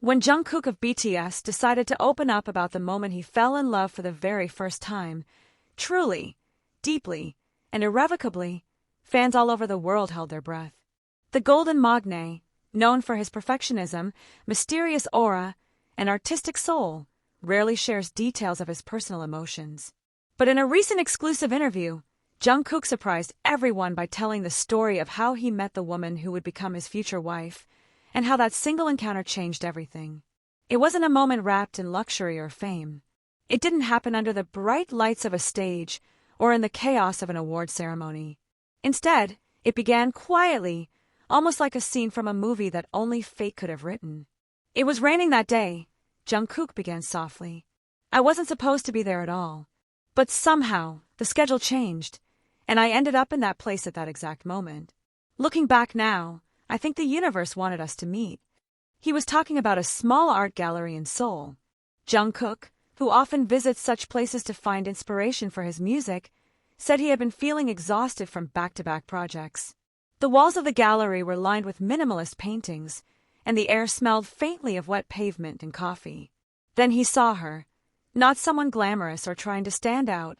When Jungkook of BTS decided to open up about the moment he fell in love for the very first time, truly, deeply, and irrevocably, fans all over the world held their breath. The Golden Magne, known for his perfectionism, mysterious aura, and artistic soul, rarely shares details of his personal emotions. But in a recent exclusive interview, Jungkook surprised everyone by telling the story of how he met the woman who would become his future wife, and how that single encounter changed everything. It wasn't a moment wrapped in luxury or fame. It didn't happen under the bright lights of a stage or in the chaos of an award ceremony. Instead, it began quietly, almost like a scene from a movie that only fate could have written. It was raining that day, Jungkook began softly. I wasn't supposed to be there at all. But somehow, the schedule changed, and I ended up in that place at that exact moment. Looking back now, I think the universe wanted us to meet. He was talking about a small art gallery in Seoul. Jungkook, who often visits such places to find inspiration for his music, said he had been feeling exhausted from back-to-back projects. The walls of the gallery were lined with minimalist paintings, and the air smelled faintly of wet pavement and coffee. Then he saw her, not someone glamorous or trying to stand out,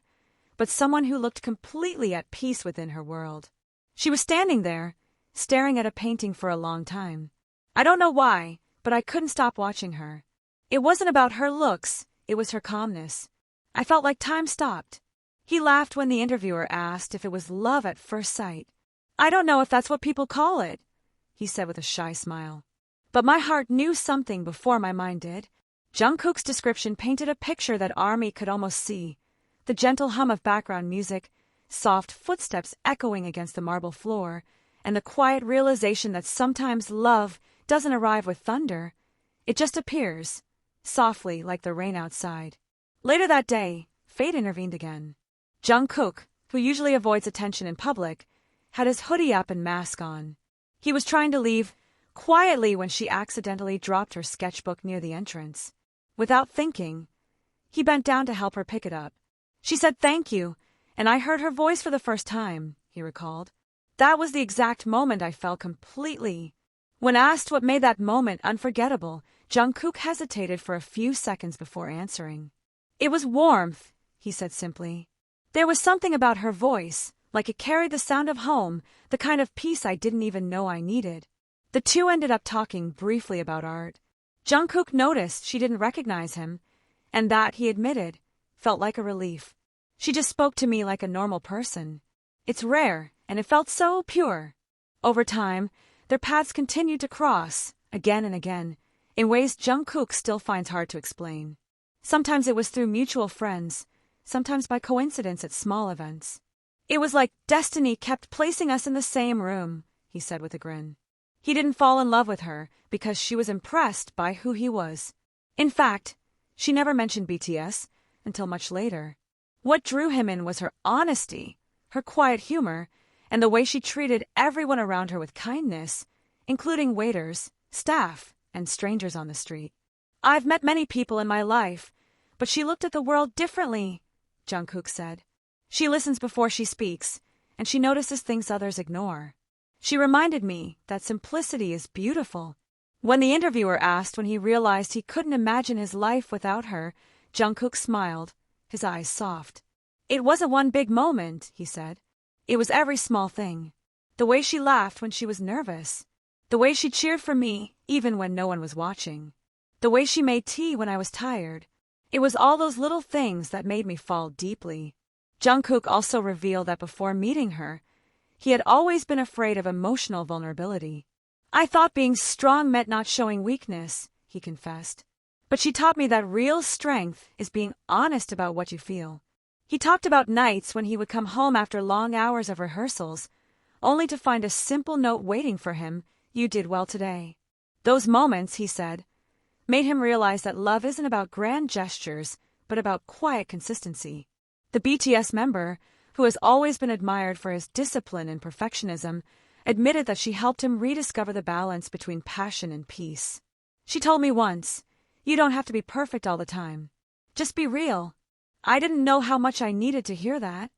but someone who looked completely at peace within her world. She was standing there, staring at a painting for a long time. I don't know why, but I couldn't stop watching her. It wasn't about her looks, it was her calmness. I felt like time stopped. He laughed when the interviewer asked if it was love at first sight. I don't know if that's what people call it, he said with a shy smile. But my heart knew something before my mind did. Jungkook's description painted a picture that ARMY could almost see. The gentle hum of background music, soft footsteps echoing against the marble floor, and the quiet realization that sometimes love doesn't arrive with thunder. It just appears, softly like the rain outside. Later that day, fate intervened again. Jungkook, who usually avoids attention in public, had his hoodie up and mask on. He was trying to leave quietly when she accidentally dropped her sketchbook near the entrance. Without thinking, he bent down to help her pick it up. She said thank you, and I heard her voice for the first time, he recalled. That was the exact moment I felt completely. When asked what made that moment unforgettable, Jungkook hesitated for a few seconds before answering. It was warmth, he said simply. There was something about her voice, like it carried the sound of home, the kind of peace I didn't even know I needed. The two ended up talking briefly about art. Jungkook noticed she didn't recognize him, and that, he admitted, felt like a relief. She just spoke to me like a normal person. It's rare, and it felt so pure. Over time, their paths continued to cross, again and again, in ways Jungkook still finds hard to explain. Sometimes it was through mutual friends, sometimes by coincidence at small events. It was like destiny kept placing us in the same room, he said with a grin. He didn't fall in love with her because she was impressed by who he was. In fact, she never mentioned BTS until much later. What drew him in was her honesty, her quiet humor, and the way she treated everyone around her with kindness, including waiters, staff, and strangers on the street. I've met many people in my life, but she looked at the world differently, Jungkook said. She listens before she speaks, and she notices things others ignore. She reminded me that simplicity is beautiful. When the interviewer asked when he realized he couldn't imagine his life without her, Jungkook smiled, his eyes soft. It wasn't one big moment, he said. It was every small thing. The way she laughed when she was nervous. The way she cheered for me, even when no one was watching. The way she made tea when I was tired. It was all those little things that made me fall deeply. Jungkook also revealed that before meeting her, he had always been afraid of emotional vulnerability. I thought being strong meant not showing weakness, he confessed. But she taught me that real strength is being honest about what you feel. He talked about nights when he would come home after long hours of rehearsals, only to find a simple note waiting for him, "You did well today." Those moments, he said, made him realize that love isn't about grand gestures, but about quiet consistency. The BTS member, who has always been admired for his discipline and perfectionism, admitted that she helped him rediscover the balance between passion and peace. She told me once, "You don't have to be perfect all the time. Just be real." I didn't know how much I needed to hear that.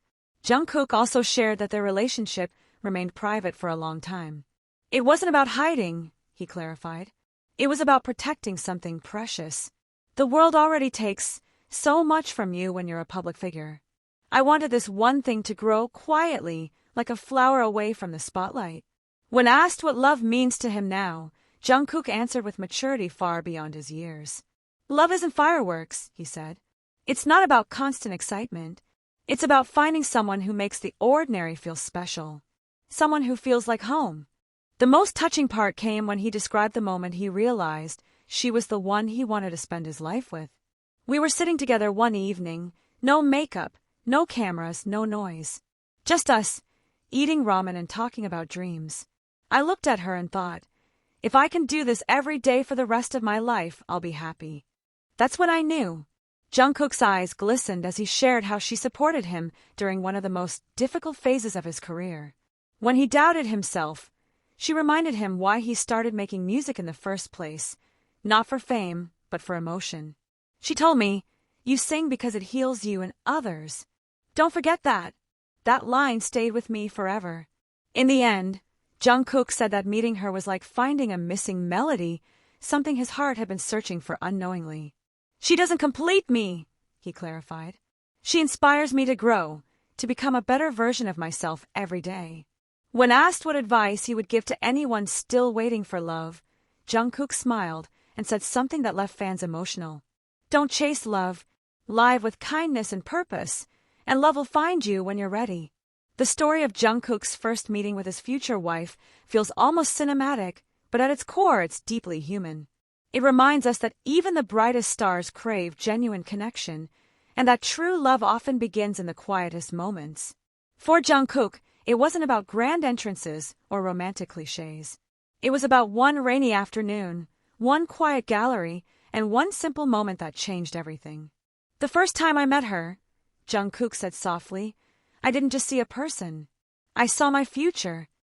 Jungkook also shared that their relationship remained private for a long time. It wasn't about hiding, he clarified. It was about protecting something precious. The world already takes so much from you when you're a public figure. I wanted this one thing to grow quietly, like a flower away from the spotlight. When asked what love means to him now, Jungkook answered with maturity far beyond his years. Love isn't fireworks, he said. It's not about constant excitement. It's about finding someone who makes the ordinary feel special. Someone who feels like home. The most touching part came when he described the moment he realized she was the one he wanted to spend his life with. We were sitting together one evening, no makeup, no cameras, no noise. Just us, eating ramen and talking about dreams. I looked at her and thought, if I can do this every day for the rest of my life, I'll be happy. That's when I knew. Jungkook's eyes glistened as he shared how she supported him during one of the most difficult phases of his career. When he doubted himself, she reminded him why he started making music in the first place, not for fame, but for emotion. She told me, "You sing because it heals you and others. Don't forget that." That line stayed with me forever. In the end, Jungkook said that meeting her was like finding a missing melody, something his heart had been searching for unknowingly. She doesn't complete me, he clarified. She inspires me to grow, to become a better version of myself every day. When asked what advice he would give to anyone still waiting for love, Jungkook smiled and said something that left fans emotional. Don't chase love, live with kindness and purpose, and love will find you when you're ready. The story of Jungkook's first meeting with his future wife feels almost cinematic, but at its core it's deeply human. It reminds us that even the brightest stars crave genuine connection, and that true love often begins in the quietest moments. For Jungkook, it wasn't about grand entrances or romantic cliches. It was about one rainy afternoon, one quiet gallery, and one simple moment that changed everything. The first time I met her, Jungkook said softly, I didn't just see a person. I saw my future,